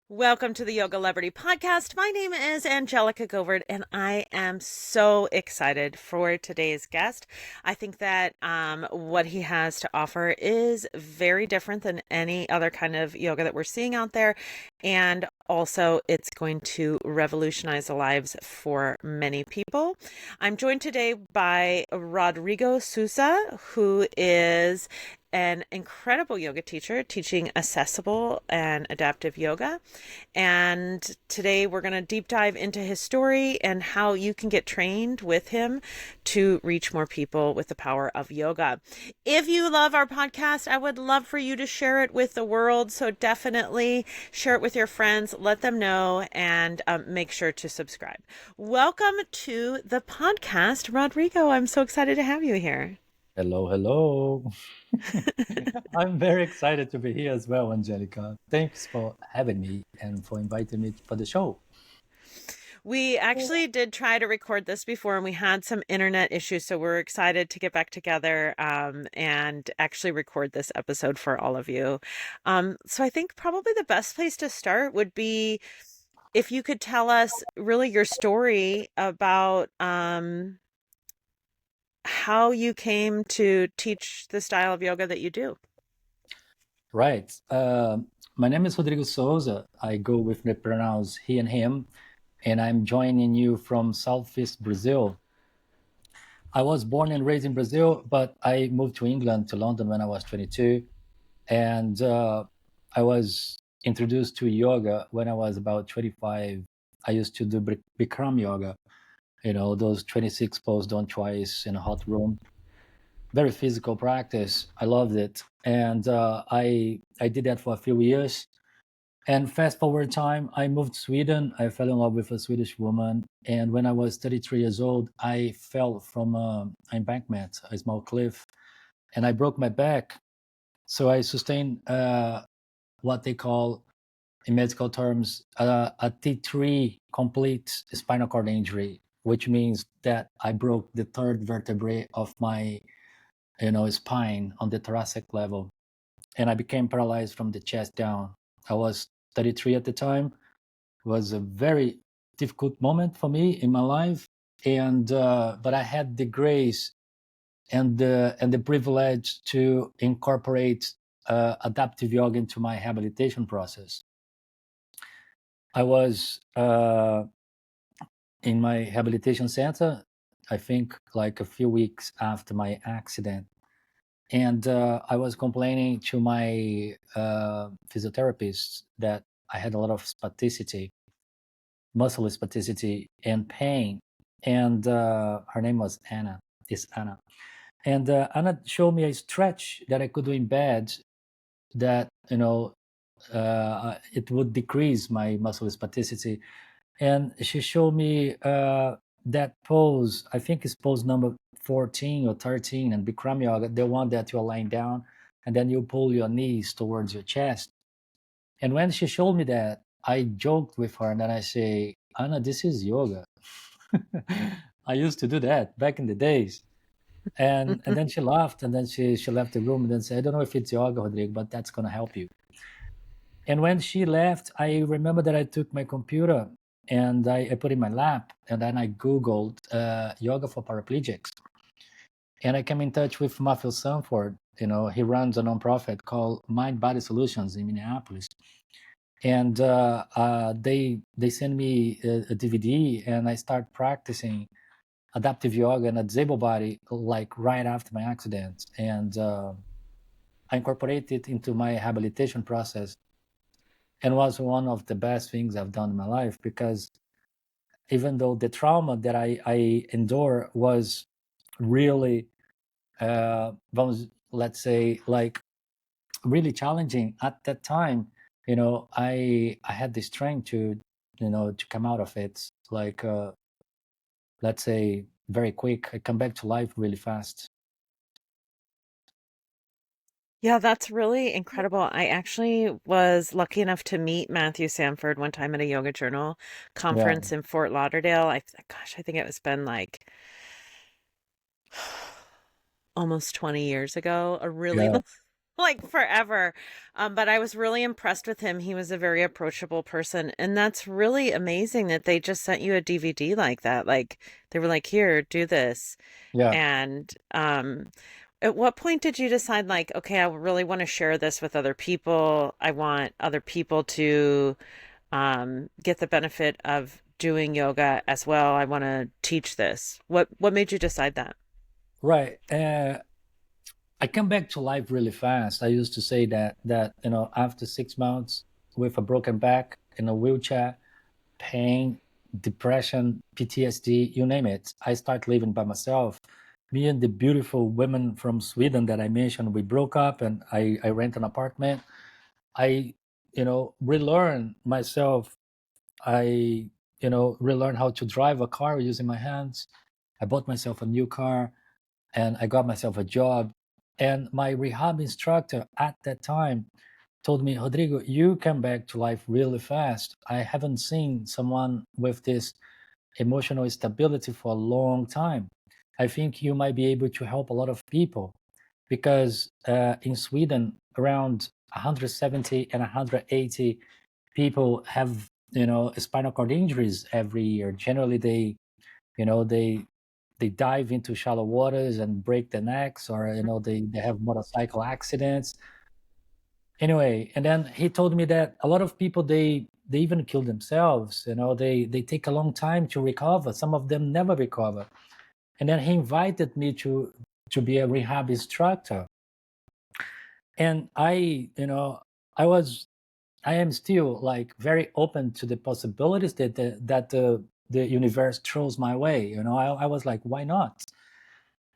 Welcome to the Yogalebrity podcast. My name is Angelica Govaert, and I am so excited for today's guest. I think that what he has to offer is very different than any other kind of yoga that we're seeing out there. And also, it's going to revolutionize the lives for many people. I'm joined today by Rodrigo Souza, who is an incredible yoga teacher teaching accessible and adaptive yoga. And today we're going to deep dive into his story and how you can get trained with him to reach more people with the power of yoga. If you love our podcast, I would love for you to share it with the world. So definitely share it with your friends, let them know, and make sure to subscribe. Welcome to the podcast, Rodrigo. I'm so excited to have you here. Hello, hello. I'm very excited to be here as well, Angelica. Thanks for having me and for inviting me for the show. We actually did try to record this before and we had some internet issues. So we're excited to get back together and actually record this episode for all of you. So I think probably the best place to start would be if you could tell us really your story about how you came to teach the style of yoga that you do. Right. My name is Rodrigo Souza. I go with the pronouns he and him, and I'm joining you from Southeast Brazil. I was born and raised in Brazil, but I moved to England, to London when I was 22. And I was introduced to yoga when I was about 25. I used to do Bikram yoga, those 26 poses done twice in a hot room. Very physical practice. I loved it. And I did that for a few years. And fast forward time, I moved to Sweden. I fell in love with a Swedish woman. And when I was 33 years old, I fell from an embankment, a small cliff, and I broke my back. So I sustained what they call, in medical terms, a T3 complete spinal cord injury, which means that I broke the third vertebrae of my, spine on the thoracic level, and I became paralyzed from the chest down. I was 33 at the time. It was a very difficult moment for me in my life, and but I had the grace and the privilege to incorporate adaptive yoga into my rehabilitation process. I was in my rehabilitation center, I think like a few weeks after my accident. And I was complaining to my physiotherapist that I had a lot of spasticity, muscle spasticity, and pain. And her name was Anna, is Anna. And Anna showed me a stretch that I could do in bed that, it would decrease my muscle spasticity. And she showed me that pose. I think it's pose number 14 or 13, and Bikram yoga, the one that you're lying down and then you pull your knees towards your chest. And when she showed me that, I joked with her and then I say, Anna, this is yoga. I used to do that back in the days. And then she laughed and then she left the room and then said, I don't know if it's yoga, Rodrigo, but that's gonna help you. And when she left, I remember that I took my computer and I put it in my lap and then I Googled yoga for paraplegics. And I came in touch with Matthew Sanford. He runs a nonprofit called Mind Body Solutions in Minneapolis. And they sent me a DVD and I start practicing adaptive yoga and a disabled body like right after my accident. And I incorporated it into my rehabilitation process and was one of the best things I've done in my life because even though the trauma that I endure was really, let's say, like really challenging at that time, I had the strength to come out of it. Like, let's say, very quick. I come back to life really fast. Yeah, that's really incredible. I actually was lucky enough to meet Matthew Sanford one time at a Yoga Journal Yeah, conference in Fort Lauderdale. Gosh, I think it was been like almost 20 years ago, a really yeah, like forever. But I was really impressed with him. He was a very approachable person, and that's really amazing that they just sent you a DVD like that. Like they were like, "Here, do this." Yeah. And at what point did you decide, like, okay, I really want to share this with other people. I want other people to get the benefit of doing yoga as well. I want to teach this. What made you decide that? Right. I come back to life really fast. I used to say that after 6 months with a broken back in a wheelchair, pain, depression, PTSD, you name it, I start living by myself. Me and the beautiful women from Sweden that I mentioned, we broke up and I rent an apartment. I, relearn myself. I, relearn how to drive a car using my hands. I bought myself a new car and I got myself a job. And my rehab instructor at that time told me, Rodrigo, you come back to life really fast. I haven't seen someone with this emotional stability for a long time. I think you might be able to help a lot of people because in Sweden, around 170 and 180 people have, spinal cord injuries every year. Generally, they dive into shallow waters and break their necks, or they have motorcycle accidents. Anyway, and then he told me that a lot of people they even kill themselves. They take a long time to recover. Some of them never recover. And then he invited me to be a rehab instructor. And I am still like very open to the possibilities that the universe throws my way. I was like, why not?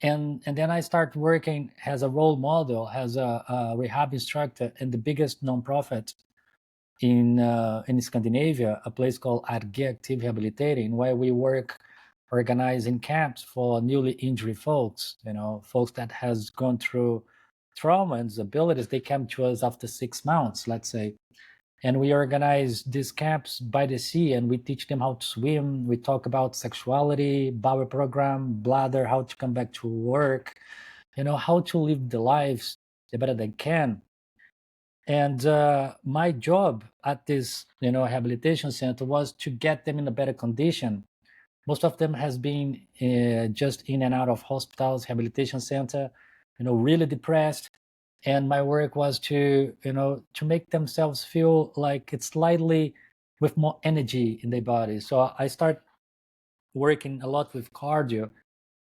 And then I start working as a role model, as a rehab instructor in the biggest nonprofit in Scandinavia, a place called RG Active Rehabilitating, where we work organizing camps for newly injured folks. Folks that has gone through trauma and disabilities. They come to us after 6 months, let's say, and we organize these camps by the sea, and we teach them how to swim. We talk about sexuality, bowel program, bladder, how to come back to work, how to live the lives the better they can. And my job at this rehabilitation center was to get them in a better condition. Most of them has been just in and out of hospitals, rehabilitation center, really depressed. And my work was to make themselves feel like it's slightly with more energy in their body. So I start working a lot with cardio.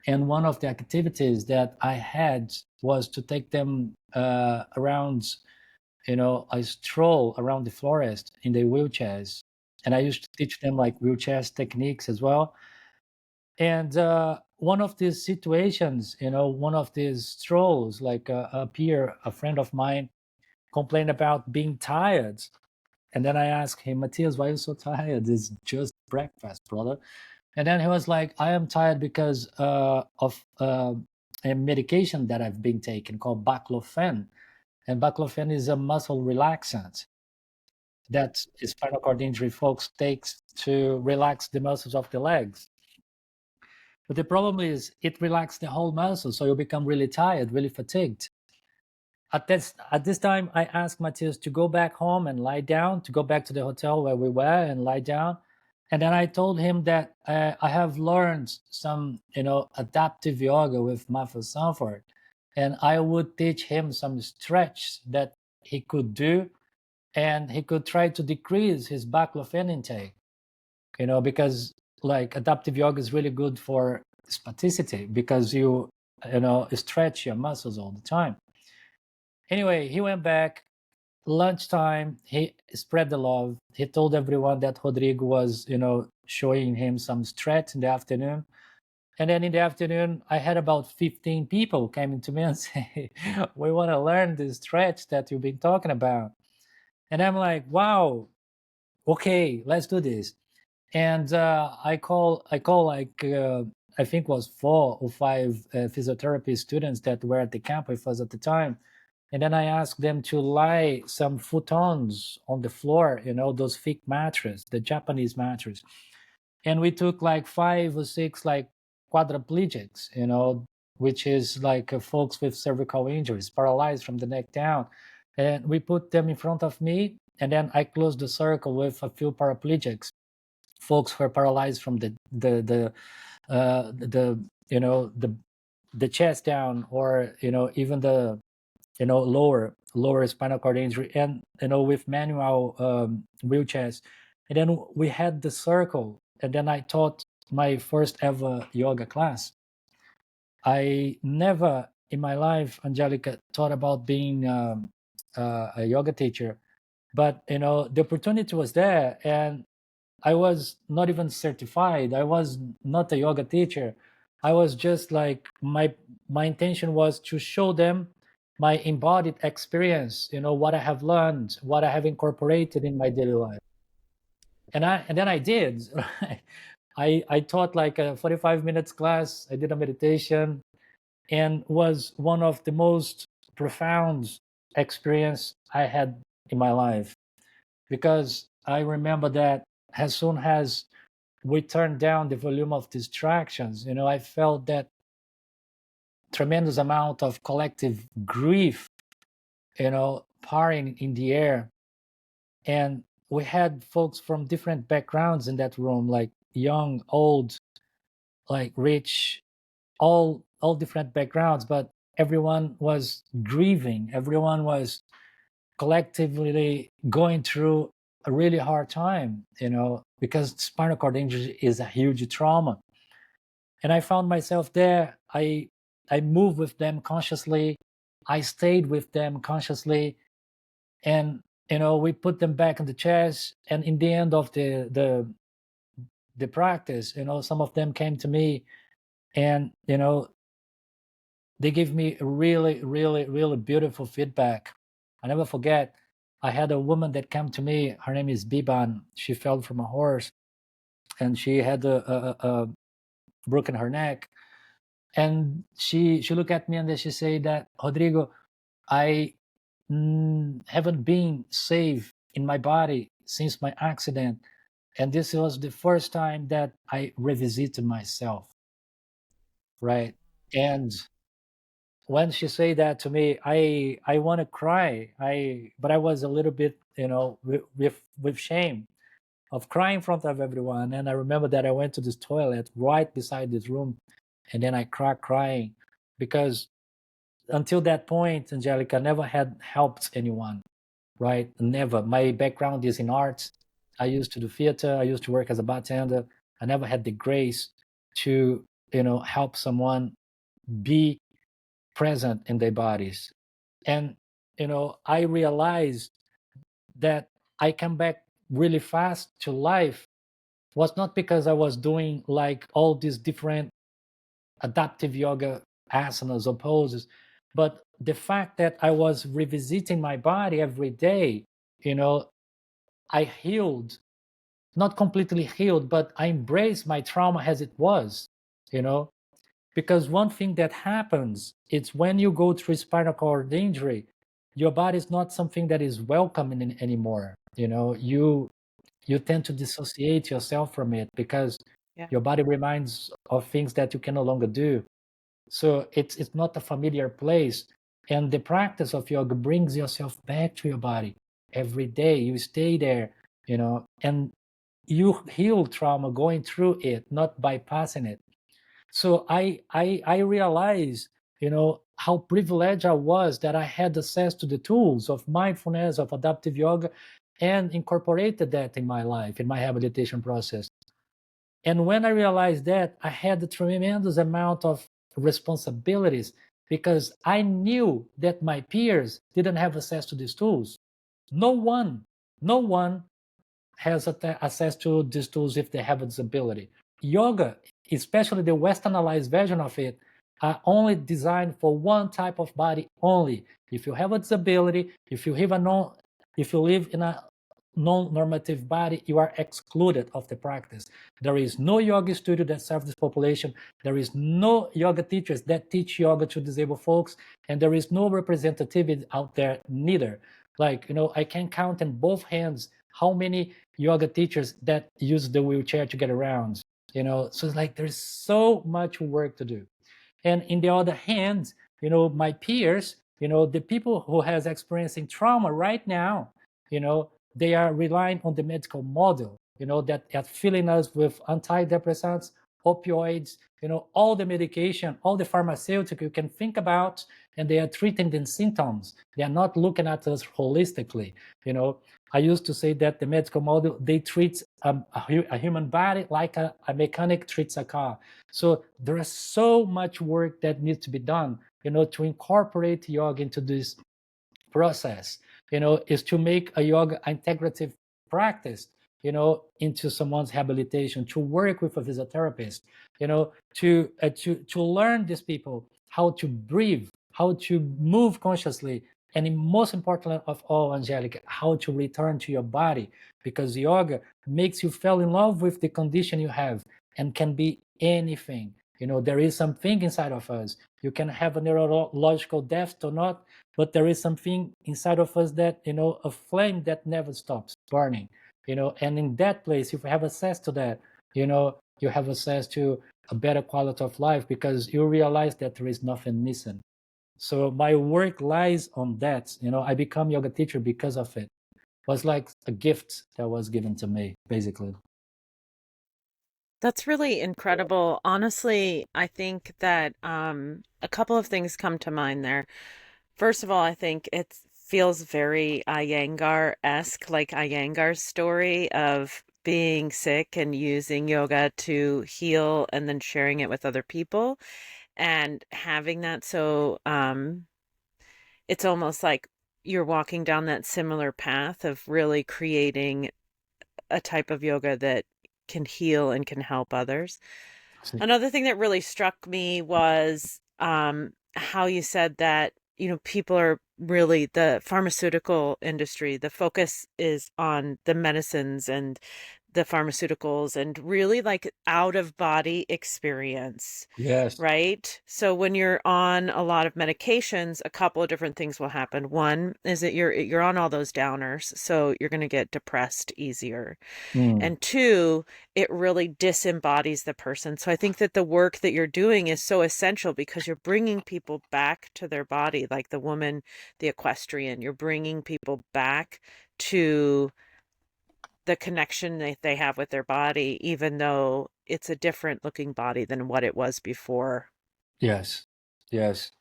And one of the activities that I had was to take them around, I stroll around the forest in their wheelchairs. And I used to teach them like wheelchairs techniques as well. And one of these situations, one of these strolls, like a peer, a friend of mine, complained about being tired. And then I asked him, Matthias, why are you so tired? It's just breakfast, brother. And then he was like, I am tired because of a medication that I've been taking called baclofen. And baclofen is a muscle relaxant that spinal cord injury folks takes to relax the muscles of the legs. But the problem is it relaxes the whole muscle, so you become really tired, really fatigued. At this time, I asked Matthias to go back home and lie down, to go back to the hotel where we were and lie down. And then I told him that I have learned some, adaptive yoga with Matthew Sanford, and I would teach him some stretch that he could do, and he could try to decrease his baclofen intake. Because like adaptive yoga is really good for spasticity because you stretch your muscles all the time. Anyway, he went back. Lunchtime, he spread the love. He told everyone that Rodrigo was, showing him some stretch in the afternoon. And then in the afternoon, I had about 15 people coming to me and say, we want to learn this stretch that you've been talking about. And I'm like, wow, okay, let's do this. And I call like I think was 4 or 5 physiotherapy students that were at the camp with us at the time, and then I asked them to lie some futons on the floor, those thick mattress, the Japanese mattress, and we took like 5 or 6 like quadriplegics, which is like folks with cervical injuries, paralyzed from the neck down. And we put them in front of me, and then I closed the circle with a few paraplegics, folks who are paralyzed from the you know the chest down, or even the lower spinal cord injury, and with manual wheelchairs. And then we had the circle, and then I taught my first ever yoga class. I never in my life, Angelica, thought about being a yoga teacher, but the opportunity was there, and I was not even certified. I was not a yoga teacher. I was just like, my intention was to show them my embodied experience, what I have learned, what I have incorporated in my daily life. And then I did. I taught like a 45 minutes class. I did a meditation, and was one of the most profound experience I had in my life, because I remember that as soon as we turned down the volume of distractions, I felt that tremendous amount of collective grief, pouring in the air. And we had folks from different backgrounds in that room, like young, old, like rich, all different backgrounds, but everyone was grieving. Everyone was collectively going through a really hard time, because spinal cord injury is a huge trauma. And I found myself there. I moved with them consciously. I stayed with them consciously, and we put them back in the chairs. And in the end of the practice, some of them came to me, and they gave me really, really, really beautiful feedback. I never forget. I had a woman that came to me. Her name is Biban. She fell from a horse, and she had a broken her neck. And she looked at me, and then she said that, Rodrigo, I haven't been safe in my body since my accident, and this was the first time that I revisited myself, right? And when she said that to me, I want to cry. But I was a little bit, with shame of crying in front of everyone. And I remember that I went to this toilet right beside this room, and then I cried crying, because until that point, Angelica, never had helped anyone, right? Never. My background is in arts. I used to do theater. I used to work as a bartender. I never had the grace to, help someone be present in their bodies. And, I realized that I come back really fast to life was not because I was doing like all these different adaptive yoga asanas or poses, but the fact that I was revisiting my body every day, you know, I healed, not completely healed, but I embraced my trauma as it was, you know, because one thing that happens is when you go through spinal cord injury, your body is not something that is welcoming anymore. You tend to dissociate yourself from it, because Yeah. your body reminds of things that you can no longer do. So it's not a familiar place. And the practice of yoga brings yourself back to your body every day. You stay there, and you heal trauma going through it, not bypassing it. So I realized, how privileged I was that I had access to the tools of mindfulness, of adaptive yoga, and incorporated that in my life, in my rehabilitation process. And when I realized that, I had a tremendous amount of responsibilities, because I knew that my peers didn't have access to these tools. No one, no one has access to these tools if they have a disability. Yoga, especially the westernized version of it, are only designed for one type of body only. If you have a disability, if you live in a non-normative body, you are excluded of the practice. There is no yoga studio that serves this population. There is no yoga teachers that teach yoga to disabled folks, and there is no representativity out there neither. Like, I can count in both hands how many yoga teachers that use the wheelchair to get around. So it's like there's so much work to do. And in the other hand, my peers, the people who has experiencing trauma right now, they are relying on the medical model, that are filling us with antidepressants, opioids, all the medication, all the pharmaceutical you can think about, and they are treating the symptoms. They are not looking at us holistically. I used to say that the medical model, they treat a human body like a mechanic treats a car. So there is so much work that needs to be done, to incorporate yoga into this process, is to make a yoga integrative practice, into someone's rehabilitation, to work with a physiotherapist, to learn these people how to breathe, how to move consciously, and most important of all, Angelica, how to return to your body, because yoga makes you fall in love with the condition you have, and can be anything. There is something inside of us. You can have a neurological death or not, but there is something inside of us that, a flame that never stops burning, and in that place, if you have access to that, you have access to a better quality of life, because you realize that there is nothing missing. So my work lies on that. I become yoga teacher because of it. It was like a gift that was given to me, basically. That's really incredible. Honestly, I think that a couple of things come to mind there. First of all, I think it feels very Iyengar-esque, like Iyengar's story of being sick and using yoga to heal and then sharing it with other people and having that. So, it's almost like you're walking down that similar path of really creating a type of yoga that can heal and can help others. Another thing that really struck me was how you said that, people are really the pharmaceutical industry. The focus is on the medicines and the pharmaceuticals and really like out of body experience, Yes. right? So when you're on a lot of medications, a couple of different things will happen. One is that you're on all those downers, so you're going to get depressed easier. Mm. And two, it really disembodies the person. So I think that the work that you're doing is so essential because you're bringing people back to their body, like the woman, the equestrian. You're bringing people back to the connection that they have with their body, even though it's a different looking body than what it was before. Yes. Yes.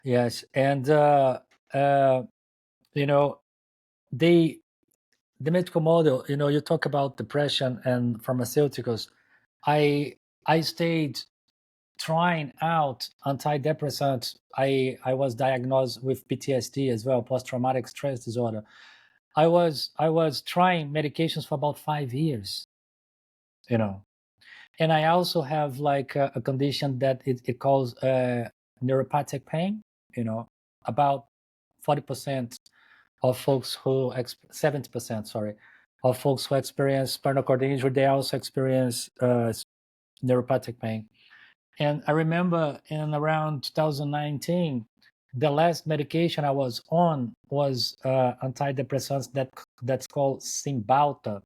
Yes. And uh, you know, they the medical model, you talk about depression and pharmaceuticals. I stayed trying out antidepressants. I was diagnosed with PTSD as well, post-traumatic stress disorder. I was trying medications for about 5 years, you know. And I also have like a condition that it calls neuropathic pain, about 40% of folks 70%, sorry, of folks who experience spinal cord injury, they also experience neuropathic pain. And I remember in around 2019, the last medication I was on was antidepressants that's called Cymbalta.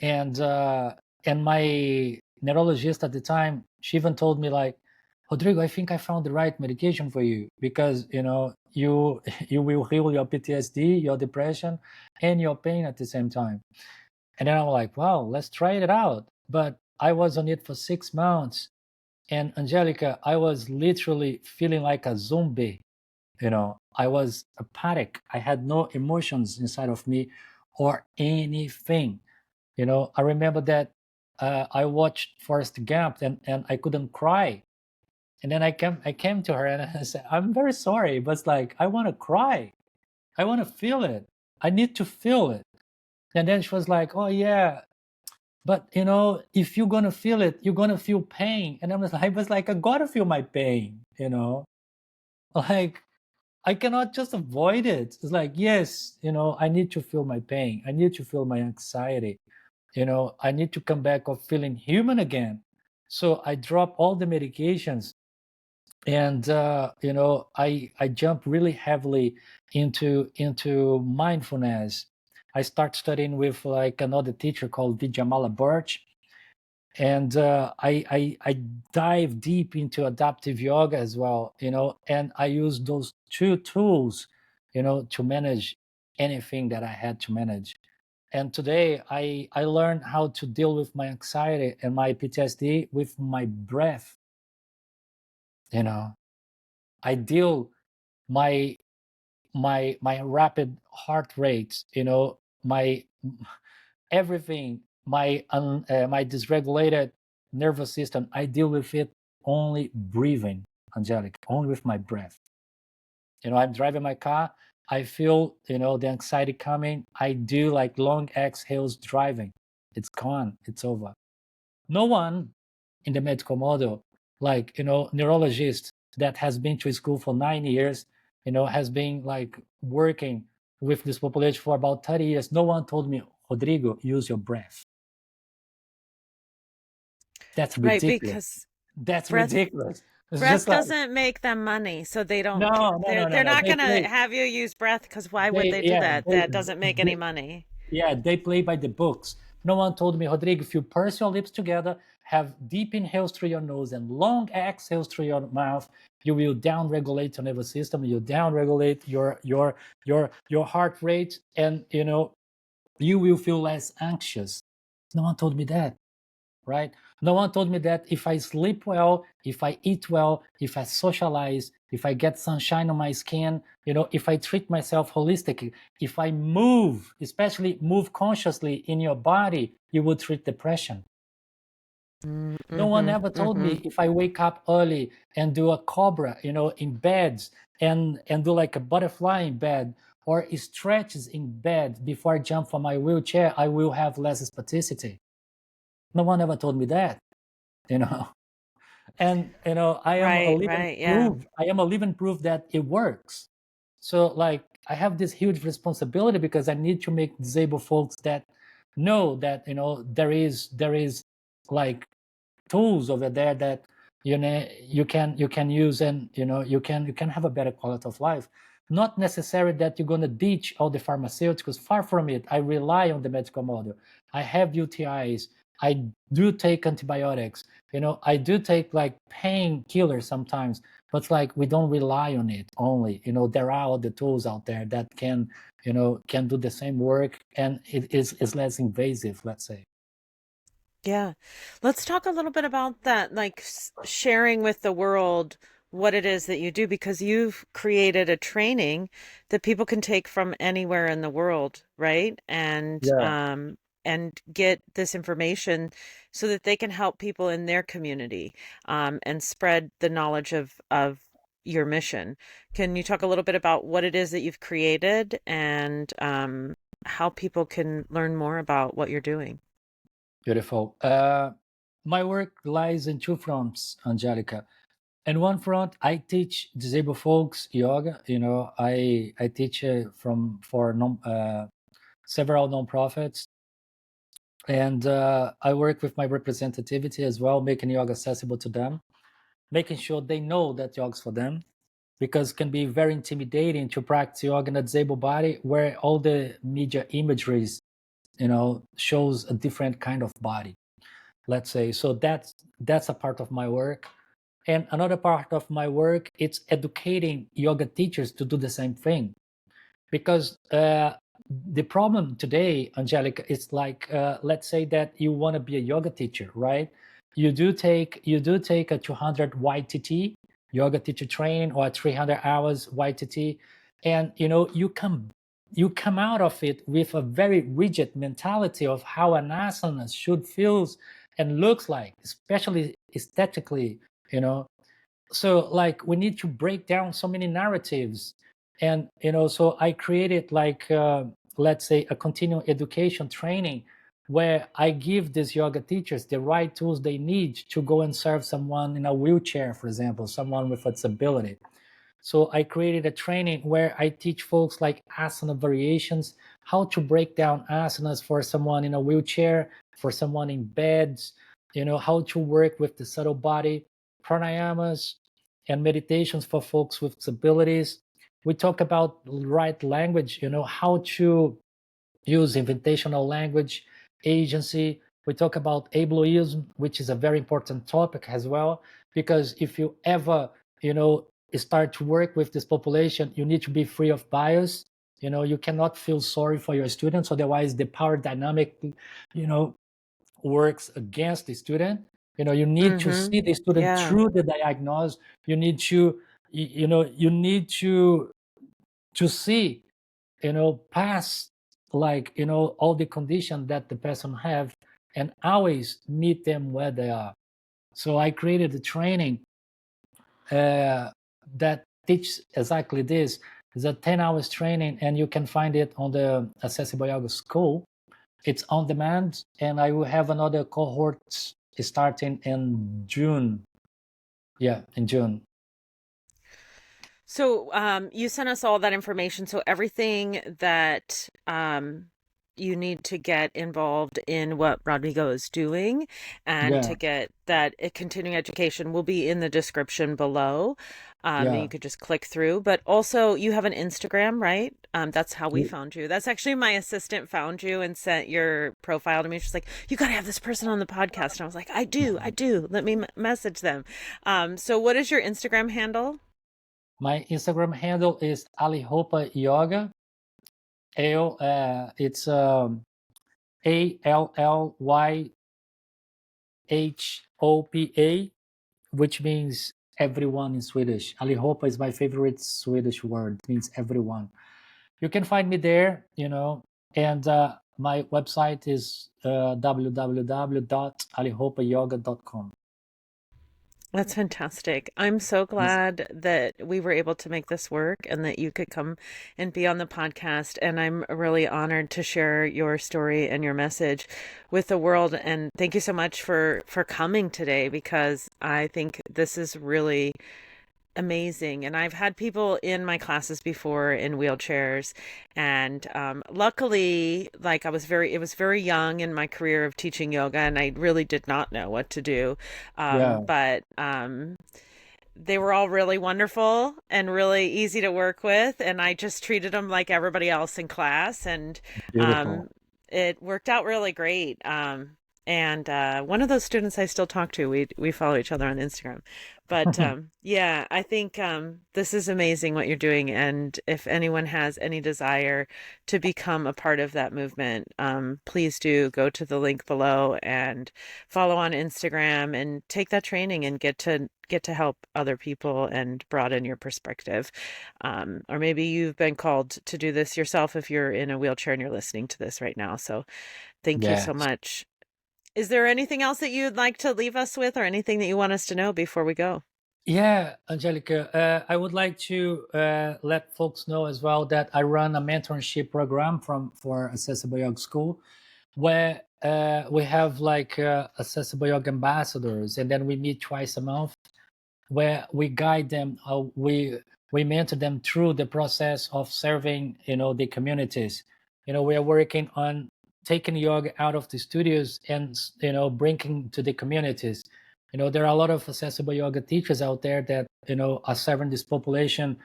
And my neurologist at the time, she even told me like, Rodrigo, I think I found the right medication for you, because you you will heal your PTSD, your depression, and your pain at the same time. And then I'm like, wow, let's try it out. But I was on it for 6 months, and Angelica, I was literally feeling like a zombie. I was apathic. I had no emotions inside of me or anything. I remember that I watched Forrest Gump, and I couldn't cry. And then I came to her and I said, I'm very sorry, but it's like, I want to cry. I want to feel it. I need to feel it. And then she was like, oh yeah, but if you're gonna feel it, you're gonna feel pain. And I was like, I gotta feel my pain. Like, I cannot just avoid it. It's like, yes, I need to feel my pain. I need to feel my anxiety. I need to come back of feeling human again. So I drop all the medications, and I jump really heavily into mindfulness. I start studying with like another teacher called Vijamala Birch, And I dive deep into adaptive yoga as well, and I use those two tools, to manage anything that I had to manage. And today I learned how to deal with my anxiety and my PTSD with my breath. you know I deal my my rapid heart rate, my everything, my dysregulated nervous system. I deal with it only breathing, Angelica, only with my breath. I'm driving my car, I feel, the anxiety coming. I do like long exhales driving. It's gone, it's over. No one in the medical model, like, neurologist that has been to school for 9 years, has been like working with this population for about 30 years. No one told me, Rodrigo, use your breath. That's Right, ridiculous. because That's breath ridiculous. It's breath just like, doesn't make them money, so they don't no, no, no, no, they're no. not They going to play, have you use breath because why would they, they do yeah, that? That doesn't make any money. yeah, they play by the books. No one told me, Rodrigo, if you purse your lips together, have deep inhales through your nose and long exhales through your mouth, you will down-regulate your nervous system. You down-regulate your heart rate, and you will feel less anxious. No one told me that, right? No one told me that if I sleep well, if I eat well, if I socialize, if I get sunshine on my skin, if I treat myself holistically, if I move, especially move consciously in your body, you will treat depression. No one Mm-hmm, ever told mm-hmm. me if I wake up early and do a cobra, in beds, and do like a butterfly in bed, or stretches in bed before I jump from my wheelchair, I will have less spasticity. No one ever told me that, you know. And I am a Right, living right, yeah. proof. I am a living proof that it works. So like I have this huge responsibility because I need to make disabled folks that know that there is like tools over there that you can use, and you can have a better quality of life. Not necessary that you're going to ditch all the pharmaceuticals. Far from it. I rely on the medical model. I have UTIs. I do take antibiotics. I do take like painkillers sometimes, but like we don't rely on it only. There are other tools out there that can do the same work, and it is less invasive, let's say. Yeah. Let's talk a little bit about that, like sharing with the world what it is that you do, because you've created a training that people can take from anywhere in the world, right? Yeah. And get this information so that they can help people in their community, and spread the knowledge of your mission. Can you talk a little bit about what it is that you've created and how people can learn more about what you're doing? Beautiful. My work lies in two fronts, Angelica. In one front, I teach disabled folks yoga. I teach for several nonprofits, and I work with my representativity as well, making yoga accessible to them, making sure they know that yoga's for them, because it can be very intimidating to practice yoga in a disabled body where all the media imageries, shows a different kind of body, let's say. So that's a part of my work. And another part of my work, it's educating yoga teachers to do the same thing. Because the problem today, Angelica, is like, let's say that you want to be a yoga teacher, right? You do take a 200 YTT, yoga teacher training, or 300 hours YTT, and you come out of it with a very rigid mentality of how an asana should feels and looks like, especially aesthetically. you know so like we need to break down so many narratives. And so I created like, let's say, a continuing education training where I give these yoga teachers the right tools they need to go and serve someone in a wheelchair, for example, someone with a disability. So I created a training where I teach folks like asana variations, how to break down asanas for someone in a wheelchair, for someone in beds, how to work with the subtle body, pranayamas, and meditations for folks with disabilities. We talk about right language, how to use invitational language, agency, We talk about ableism, which is a very important topic as well, because if you ever, start to work with this population, you need to be free of bias. You cannot feel sorry for your students, otherwise the power dynamic, you know, works against the student. You need to Mm-hmm. see the student Yeah. through the diagnosis. You need to, you need to see, past, like, all the conditions that the person have, and always meet them where they are. So I created a training that teaches exactly this. It's a 10 hours training, and you can find it on the Accessible Yoga School. It's on demand, and I will have another cohort starting in June. Yeah, in June. So, you sent us all that information. So everything that you need to get involved in what Rodrigo is doing and Yeah, to get that continuing education will be in the description below. And you yeah. could just click through. But also, you have an Instagram, right? That's how we Y- found you. That's actually my assistant found you and sent your profile to me. She's like, "You got to have this person on the podcast." And I was like, "I do, I do. Let me message them." So what is your Instagram handle? My Instagram handle is Alihopa Yoga. It's ALLYHOPA, which means everyone in Swedish. Alihopa is my favorite Swedish word. It means everyone. You can find me there, and my website is www.alihopayoga.com. That's fantastic. I'm so glad that we were able to make this work and that you could come and be on the podcast. And I'm really honored to share your story and your message with the world. And thank you so much for coming today, because I think this is really amazing. And I've had people in my classes before in wheelchairs, and luckily, like, it was very young in my career of teaching yoga, and I really did not know what to do. Yeah, But they were all really wonderful and really easy to work with, and I just treated them like everybody else in class, and beautiful. um, it worked out really great. And one of those students I still talk to, we follow each other on Instagram. But yeah, I think this is amazing what you're doing, and if anyone has any desire to become a part of that movement, please do go to the link below and follow on Instagram and take that training and get to help other people and broaden your perspective. Or maybe you've been called to do this yourself if you're in a wheelchair and you're listening to this right now. So thank you so Yes. much. Is there anything else that you'd like to leave us with, or anything that you want us to know before we go? Yeah, Angelica, I would like to let folks know as well that I run a mentorship program for Accessible Yoga School, where we have like Accessible Yoga ambassadors, and then we meet twice a month, where we guide them, we mentor them through the process of serving, the communities. We are working on taking yoga out of the studios and bringing to the communities. There are a lot of accessible yoga teachers out there that are serving this population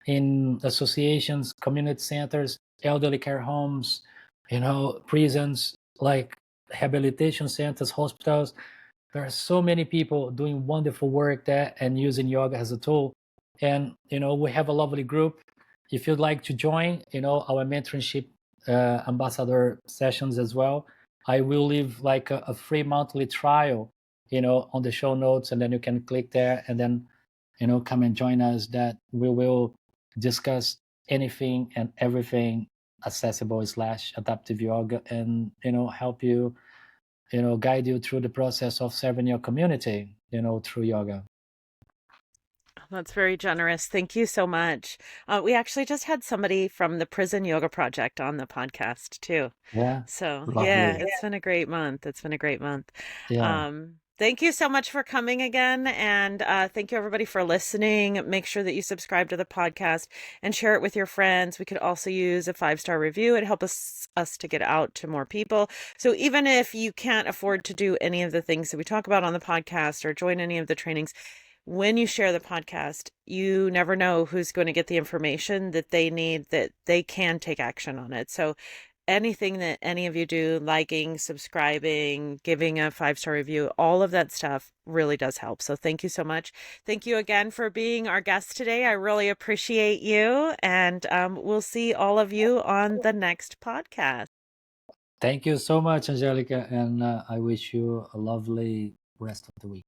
in associations, community centers, elderly care homes, prisons, like rehabilitation centers, hospitals. There are so many people doing wonderful work there and using yoga as a tool. And we have a lovely group. If you'd like to join, our mentorship ambassador sessions as well, I will leave like a free monthly trial, on the show notes, and then you can click there and then come and join us. That we will discuss anything and everything accessible slash adaptive yoga, and help you, guide you through the process of serving your community, through yoga. That's very generous. Thank you so much. We actually just had somebody from the Prison Yoga Project on the podcast too. Yeah, So yeah, lovely. it's been a great month. It's been a great month. Yeah, Thank you so much for coming again. And thank you everybody for listening. Make sure that you subscribe to the podcast and share it with your friends. We could also use a 5-star review. It helps us to get out to more people. So even if you can't afford to do any of the things that we talk about on the podcast or join any of the trainings, when you share the podcast, you never know who's going to get the information that they need, that they can take action on it. So anything that any of you do, liking, subscribing, giving a 5-star review, all of that stuff really does help. So thank you so much. Thank you again for being our guest today. I really appreciate you. And we'll see all of you on the next podcast. Thank you so much, Angelica, and I wish you a lovely rest of the week.